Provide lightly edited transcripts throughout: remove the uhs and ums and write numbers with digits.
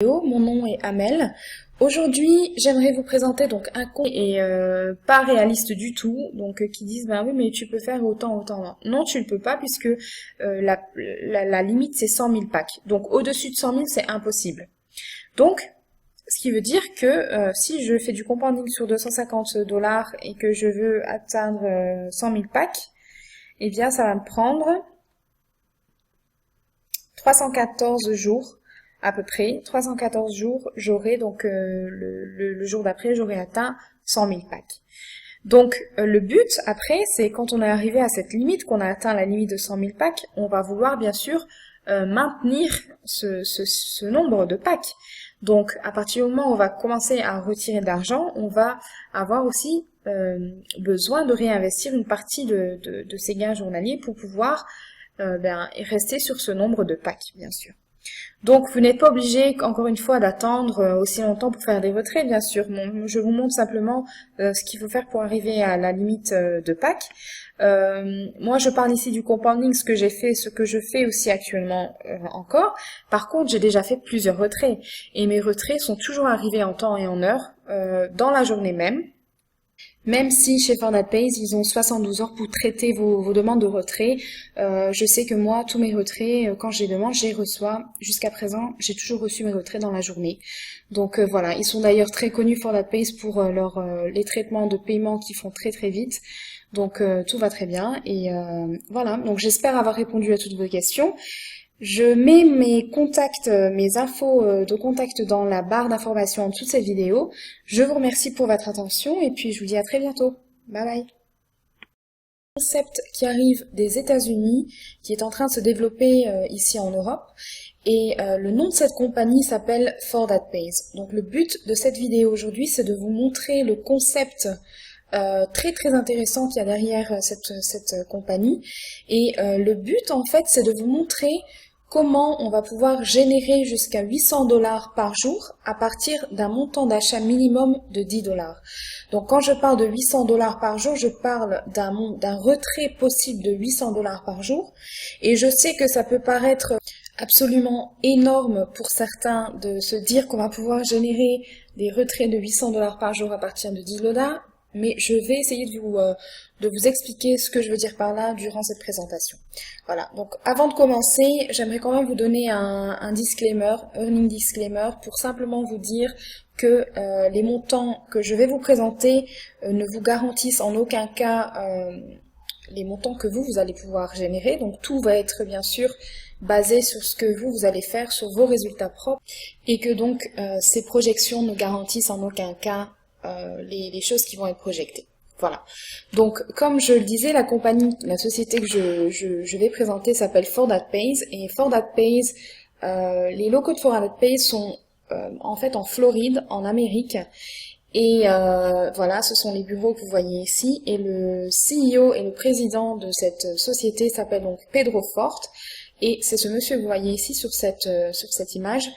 Mon nom est Amel. Aujourd'hui, j'aimerais vous présenter donc un compte et pas réaliste du tout, donc qui disent ben oui mais tu peux faire autant. Non, tu ne peux pas puisque la limite c'est 100 000 packs. Donc au-dessus de 100 000 c'est impossible. Donc ce qui veut dire que si je fais du compounding sur 250 $ et que je veux atteindre 100 000 packs, eh bien ça va me prendre 314 jours à peu près. 314 jours, j'aurai donc le jour d'après, j'aurai atteint 100 000 packs. Donc le but après, c'est quand on est arrivé à cette limite, qu'on a atteint la limite de 100 000 packs, on va vouloir bien sûr maintenir ce nombre de packs. Donc à partir du moment où on va commencer à retirer de l'argent, on va avoir aussi besoin de réinvestir une partie de ces gains journaliers pour pouvoir rester sur ce nombre de packs, bien sûr. Donc, vous n'êtes pas obligé, encore une fois, d'attendre aussi longtemps pour faire des retraits, bien sûr. Je vous montre simplement ce qu'il faut faire pour arriver à la limite de packs. Moi, je parle ici du compounding, ce que j'ai fait, ce que je fais aussi actuellement encore. Par contre, j'ai déjà fait plusieurs retraits. Et mes retraits sont toujours arrivés en temps et en heure, dans la journée même. Même si chez ForDatPays, ils ont 72 heures pour traiter vos demandes de retrait, je sais que moi, tous mes retraits, quand je les demande, je les reçois. Jusqu'à présent, j'ai toujours reçu mes retraits dans la journée. Donc voilà, ils sont d'ailleurs très connus ForDatPays pour les traitements de paiement qui font très très vite. Donc tout va très bien. Et voilà, donc j'espère avoir répondu à toutes vos questions. Je mets mes contacts, mes infos de contact dans la barre d'information en dessous de cette vidéo. Je vous remercie pour votre attention et puis je vous dis à très bientôt. Bye bye. Concept qui arrive des États-Unis, qui est en train de se développer ici en Europe. Et le nom de cette compagnie s'appelle ForDatPays. Donc le but de cette vidéo aujourd'hui, c'est de vous montrer le concept très très intéressant qu'il y a derrière cette compagnie. Et le but en fait, c'est de vous montrer comment on va pouvoir générer jusqu'à 800 $ par jour à partir d'un montant d'achat minimum de 10 $. Donc quand je parle de 800 $ par jour, je parle d'un retrait possible de 800 $ par jour. Et je sais que ça peut paraître absolument énorme pour certains de se dire qu'on va pouvoir générer des retraits de 800 $ par jour à partir de 10 $. Mais je vais essayer de vous expliquer ce que je veux dire par là durant cette présentation. Voilà, donc avant de commencer, j'aimerais quand même vous donner un disclaimer, earning disclaimer, pour simplement vous dire que les montants que je vais vous présenter ne vous garantissent en aucun cas les montants que vous allez pouvoir générer. Donc tout va être bien sûr basé sur ce que vous allez faire, sur vos résultats propres, et que donc ces projections ne garantissent en aucun cas les choses qui vont être projetées. Voilà. Donc, comme je le disais, la société que je vais présenter s'appelle ForDatPays. Et ForDatPays, les locaux de ForDatPays sont en fait en Floride, en Amérique. Et voilà, ce sont les bureaux que vous voyez ici. Et le CEO et le président de cette société s'appelle donc Pedro Fort. Et c'est ce monsieur que vous voyez ici sur cette image.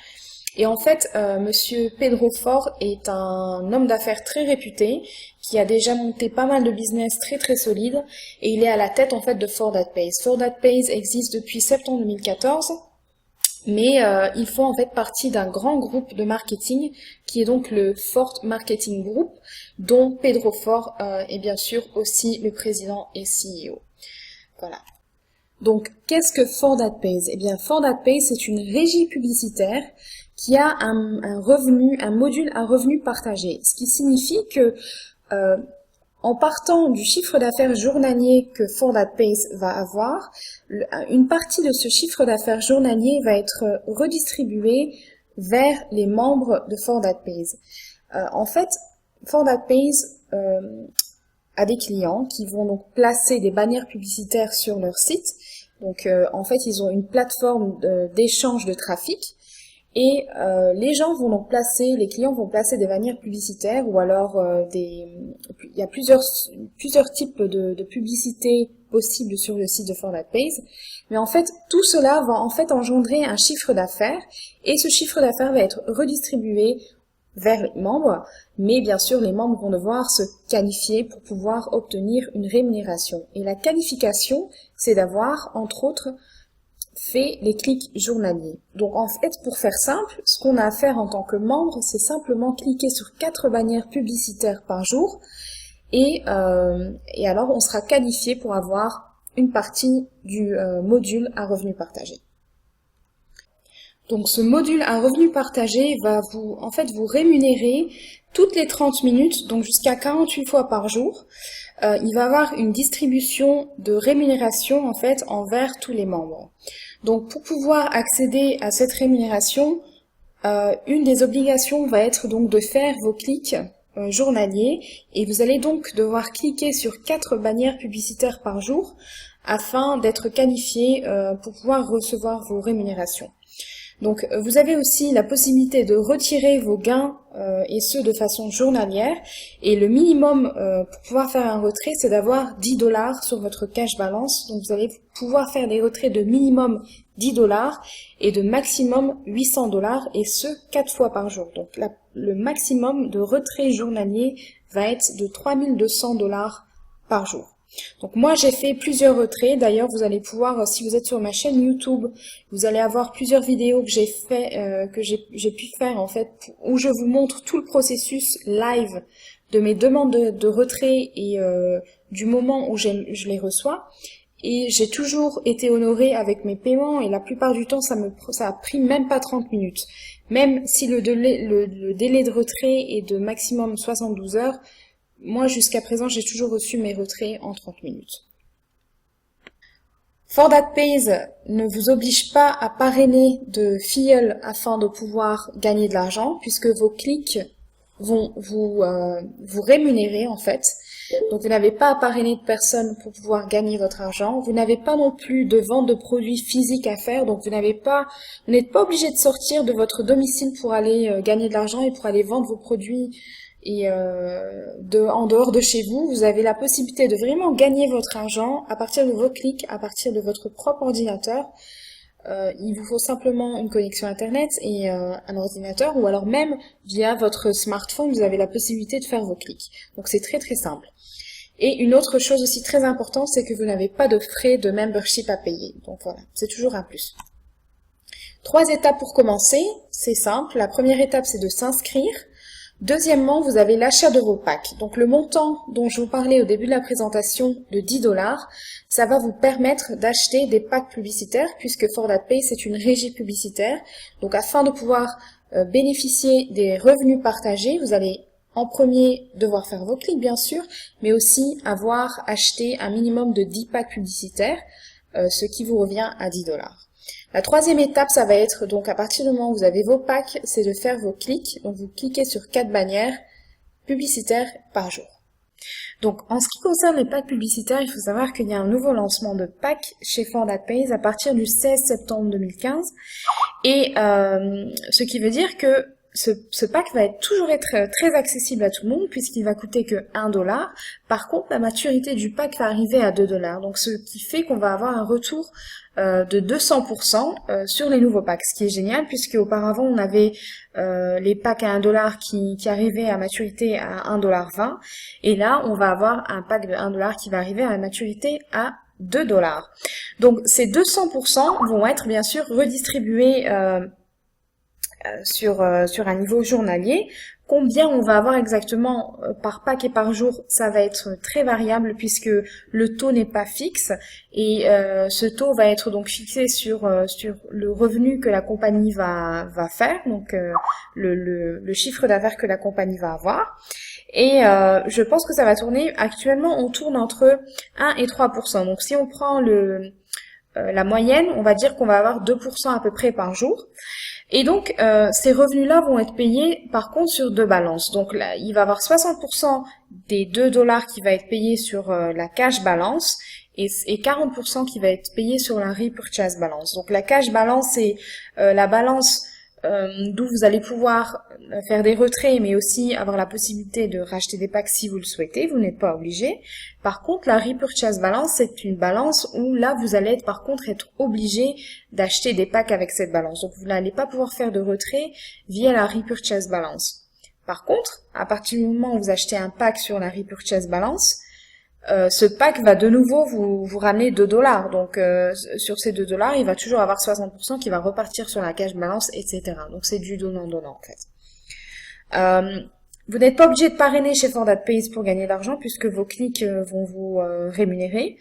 Et en fait, monsieur Pedro Fort est un homme d'affaires très réputé, qui a déjà monté pas mal de business très très solides, et il est à la tête en fait de ForDatPays. ForDatPays existe depuis septembre 2014, mais ils font en fait partie d'un grand groupe de marketing, qui est donc le Fort Marketing Group, dont Pedro Fort est bien sûr aussi le président et CEO. Voilà. Donc, qu'est-ce que ForDatPays? Eh bien, ForDatPays, c'est une régie publicitaire qui a un module à revenu partagé. Ce qui signifie que, en partant du chiffre d'affaires journalier que ForDatPays va avoir, une partie de ce chiffre d'affaires journalier va être redistribuée vers les membres de ForDatPays. En fait, ForDatPays à des clients qui vont donc placer des bannières publicitaires sur leur site. Donc en fait, ils ont une plateforme d'échange de trafic et les clients vont placer des bannières publicitaires ou alors il y a plusieurs types de publicités possibles sur le site de ForDatPays. Mais en fait, tout cela va en fait engendrer un chiffre d'affaires et ce chiffre d'affaires va être redistribué vers les membres, mais bien sûr les membres vont devoir se qualifier pour pouvoir obtenir une rémunération. Et la qualification, c'est d'avoir, entre autres, fait les clics journaliers. Donc en fait, pour faire simple, ce qu'on a à faire en tant que membre, c'est simplement cliquer sur 4 bannières publicitaires par jour et alors on sera qualifié pour avoir une partie du module à revenu partagé. Donc ce module à revenu partagé va vous rémunérer toutes les 30 minutes, donc jusqu'à 48 fois par jour. Il va avoir une distribution de rémunération en fait envers tous les membres. Donc pour pouvoir accéder à cette rémunération, une des obligations va être donc de faire vos clics journaliers et vous allez donc devoir cliquer sur 4 bannières publicitaires par jour afin d'être qualifié pour pouvoir recevoir vos rémunérations. Donc vous avez aussi la possibilité de retirer vos gains et ce de façon journalière et le minimum pour pouvoir faire un retrait c'est d'avoir 10 $ sur votre cash balance. Donc vous allez pouvoir faire des retraits de minimum 10 $ et de maximum 800 $ et ce 4 fois par jour. Donc le maximum de retrait journalier va être de 3200 $ par jour. Donc moi j'ai fait plusieurs retraits, d'ailleurs vous allez pouvoir, si vous êtes sur ma chaîne YouTube, vous allez avoir plusieurs vidéos que j'ai fait, que j'ai pu faire en fait, où je vous montre tout le processus live de mes demandes de retrait et du moment où je les reçois. Et j'ai toujours été honorée avec mes paiements et la plupart du temps ça a pris même pas 30 minutes. Même si le délai de retrait est de maximum 72 heures, moi, jusqu'à présent, j'ai toujours reçu mes retraits en 30 minutes. For That Pays ne vous oblige pas à parrainer de filleuls afin de pouvoir gagner de l'argent, puisque vos clics vont vous rémunérer en fait. Donc vous n'avez pas à parrainer de personnes pour pouvoir gagner votre argent. Vous n'avez pas non plus de vente de produits physiques à faire, donc vous n'êtes pas obligé de sortir de votre domicile pour aller gagner de l'argent et pour aller vendre vos produits. Et en dehors de chez vous, vous avez la possibilité de vraiment gagner votre argent à partir de vos clics, à partir de votre propre ordinateur. Il vous faut simplement une connexion internet et un ordinateur, ou alors même via votre smartphone, vous avez la possibilité de faire vos clics. Donc c'est très très simple. Et une autre chose aussi très importante, c'est que vous n'avez pas de frais de membership à payer. Donc voilà, c'est toujours un plus. 3 étapes pour commencer, c'est simple. La première étape, c'est de s'inscrire. Deuxièmement, vous avez l'achat de vos packs. Donc le montant dont je vous parlais au début de la présentation de 10 $, ça va vous permettre d'acheter des packs publicitaires puisque For That Pays c'est une régie publicitaire. Donc afin de pouvoir bénéficier des revenus partagés, vous allez en premier devoir faire vos clics bien sûr, mais aussi avoir acheté un minimum de 10 packs publicitaires, ce qui vous revient à 10 $. La troisième étape, ça va être, donc à partir du moment où vous avez vos packs, c'est de faire vos clics. Donc vous cliquez sur 4 bannières publicitaires par jour. Donc en ce qui concerne les packs publicitaires, il faut savoir qu'il y a un nouveau lancement de packs chez For That Pays à partir du 16 septembre 2015. Et ce qui veut dire que ce pack va toujours être très accessible à tout le monde puisqu'il va coûter que 1 $. Par contre, la maturité du pack va arriver à 2 $. Donc ce qui fait qu'on va avoir un retour de 200% sur les nouveaux packs, ce qui est génial puisque auparavant on avait les packs à 1 $ qui arrivaient à maturité à 1,20 $, et là on va avoir un pack de 1 $ qui va arriver à maturité à 2 $. Donc ces 200% vont être bien sûr redistribués sur un niveau journalier. Combien on va avoir exactement par pack et par jour, ça va être très variable puisque le taux n'est pas fixe et ce taux va être donc fixé sur le revenu que la compagnie va faire, donc le chiffre d'affaires que la compagnie va avoir. Et je pense que ça va tourner, actuellement on tourne entre 1 et 3%. Donc si on prend la moyenne, on va dire qu'on va avoir 2% à peu près par jour. Et donc, ces revenus-là vont être payés, par contre, sur 2 balances. Donc, là, il va y avoir 60% des 2 $ qui va être payé sur la cash balance et 40% qui va être payé sur la repurchase balance. Donc, la cash balance, c'est la balance d'où vous allez pouvoir faire des retraits, mais aussi avoir la possibilité de racheter des packs si vous le souhaitez, vous n'êtes pas obligé. Par contre, la repurchase balance, c'est une balance où là, vous allez par contre être obligé d'acheter des packs avec cette balance. Donc, vous n'allez pas pouvoir faire de retrait via la repurchase balance. Par contre, à partir du moment où vous achetez un pack sur la repurchase balance, ce pack va de nouveau vous ramener 2 dollars. Donc sur ces 2 dollars, il va toujours avoir 60% qui va repartir sur la cash balance, etc. Donc c'est du donnant-donnant en fait. Vous n'êtes pas obligé de parrainer chez ForDatPays pour gagner de l'argent puisque vos clics vont vous rémunérer.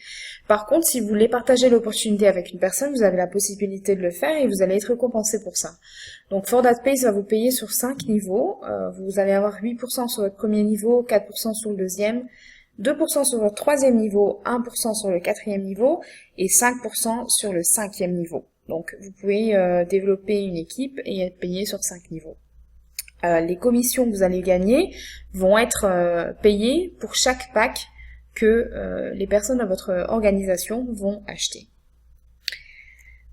Par contre, si vous voulez partager l'opportunité avec une personne, vous avez la possibilité de le faire et vous allez être récompensé pour ça. Donc ForDatPays va vous payer sur 5 niveaux. Vous allez avoir 8% sur votre premier niveau, 4% sur le deuxième, 2% sur votre troisième niveau, 1% sur le quatrième niveau et 5% sur le cinquième niveau. Donc vous pouvez développer une équipe et être payé sur 5 niveaux. Les commissions que vous allez gagner vont être payées pour chaque pack que les personnes de votre organisation vont acheter.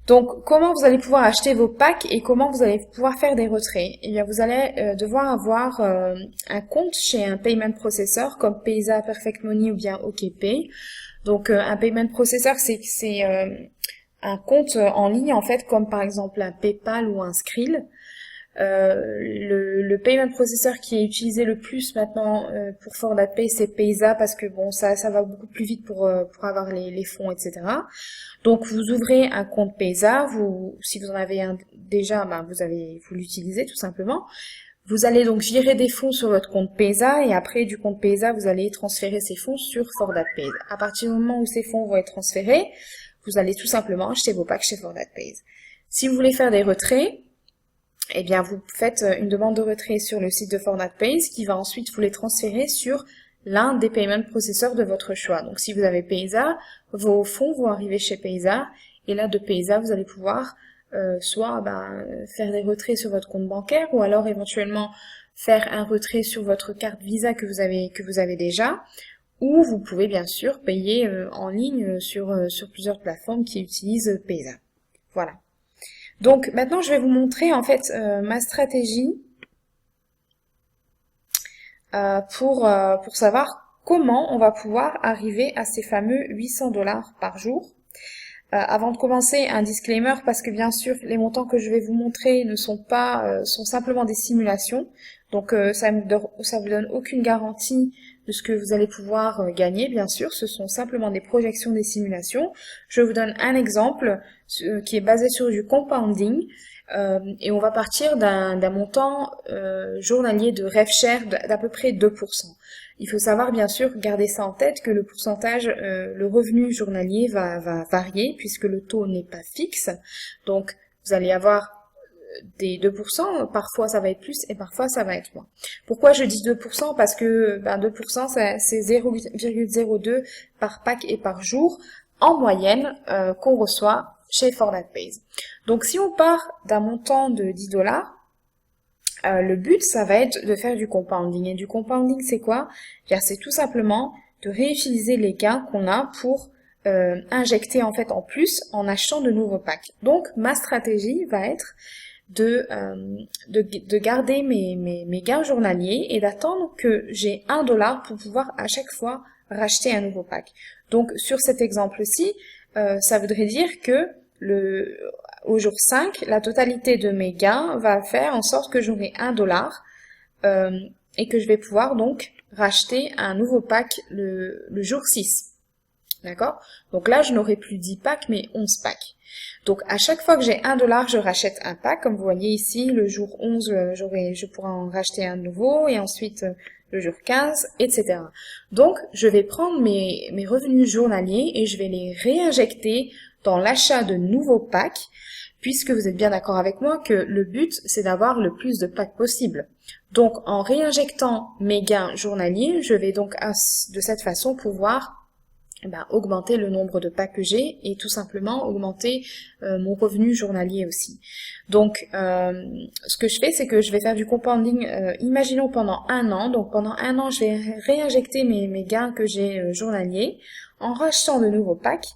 Donc, comment vous allez pouvoir acheter vos packs et comment vous allez pouvoir faire des retraits? Eh bien, vous allez devoir avoir un compte chez un payment processor comme Payza, Perfect Money ou bien OKPay. Donc, un payment processor, c'est un compte en ligne en fait, comme par exemple un PayPal ou un Skrill. Le payment processor qui est utilisé le plus maintenant pour ForDatPay, c'est Payza parce que bon, ça va beaucoup plus vite pour avoir les fonds, etc. Donc vous ouvrez un compte Payza, si vous en avez un déjà, vous l'utilisez tout simplement. Vous allez donc virer des fonds sur votre compte Payza et après du compte Payza, vous allez transférer ces fonds sur ForDatPay. À partir du moment où ces fonds vont être transférés, vous allez tout simplement acheter vos packs chez ForDatPay. Si vous voulez faire des retraits, eh bien, vous faites une demande de retrait sur le site de ForDatPays qui va ensuite vous les transférer sur l'un des payment processors de votre choix. Donc, si vous avez Payza, vos fonds vont arriver chez Payza et là, de Payza, vous allez pouvoir soit faire des retraits sur votre compte bancaire ou alors éventuellement faire un retrait sur votre carte Visa que vous avez déjà, ou vous pouvez bien sûr payer en ligne sur plusieurs plateformes qui utilisent Payza. Voilà. Donc maintenant je vais vous montrer en fait ma stratégie pour savoir comment on va pouvoir arriver à ces fameux 800 dollars par jour. Avant de commencer, un disclaimer parce que bien sûr les montants que je vais vous montrer ne sont pas sont simplement des simulations. Donc ça vous donne aucune garantie de ce que vous allez pouvoir gagner, bien sûr. Ce sont simplement des projections, des simulations. Je vous donne un exemple qui est basé sur du compounding. Et on va partir d'un montant journalier de RevShare d'à peu près 2%. Il faut savoir, bien sûr, garder ça en tête, que le pourcentage, le revenu journalier va varier puisque le taux n'est pas fixe. Donc, vous allez avoir des 2%, parfois ça va être plus et parfois ça va être moins. Pourquoi je dis 2%? Parce que 2% c'est 0,02 par pack et par jour en moyenne qu'on reçoit chez ForDatPays. Donc si on part d'un montant de 10 dollars, le but ça va être de faire du compounding. Et du compounding c'est quoi? Bien, c'est tout simplement de réutiliser les gains qu'on a pour injecter en fait en plus en achetant de nouveaux packs. Donc ma stratégie va être de garder mes gains journaliers et d'attendre que j'ai 1 dollar pour pouvoir à chaque fois racheter un nouveau pack. Donc sur cet exemple-ci, ça voudrait dire que au jour 5, la totalité de mes gains va faire en sorte que j'aurai 1 dollar et que je vais pouvoir donc racheter un nouveau pack le jour 6. D'accord? Donc là, je n'aurai plus 10 packs, mais 11 packs. Donc à chaque fois que j'ai 1 dollar, je rachète un pack. Comme vous voyez ici, le jour 11, je pourrai en racheter un nouveau, et ensuite le jour 15, etc. Donc je vais prendre mes revenus journaliers et je vais les réinjecter dans l'achat de nouveaux packs, puisque vous êtes bien d'accord avec moi que le but, c'est d'avoir le plus de packs possible. Donc en réinjectant mes gains journaliers, je vais donc de cette façon pouvoir augmenter le nombre de packs que j'ai et tout simplement augmenter mon revenu journalier aussi. Donc ce que je fais, c'est que je vais faire du compounding, imaginons pendant 1 an. Donc pendant 1 an, je vais réinjecter mes gains que j'ai journaliers en rachetant de nouveaux packs,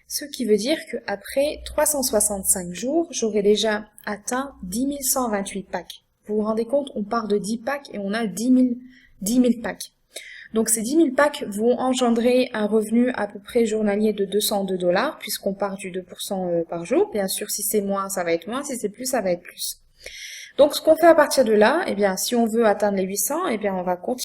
ce qui veut dire qu'après 365 jours, j'aurai déjà atteint 10 128 packs. Vous vous rendez compte, on part de 10 packs et on a 10 000 packs. Donc ces 10 000 packs vont engendrer un revenu à peu près journalier de 202 dollars, puisqu'on part du 2% par jour. Bien sûr, si c'est moins, ça va être moins, si c'est plus, ça va être plus. Donc ce qu'on fait à partir de là, eh bien, si on veut atteindre les 800, eh bien, on va continuer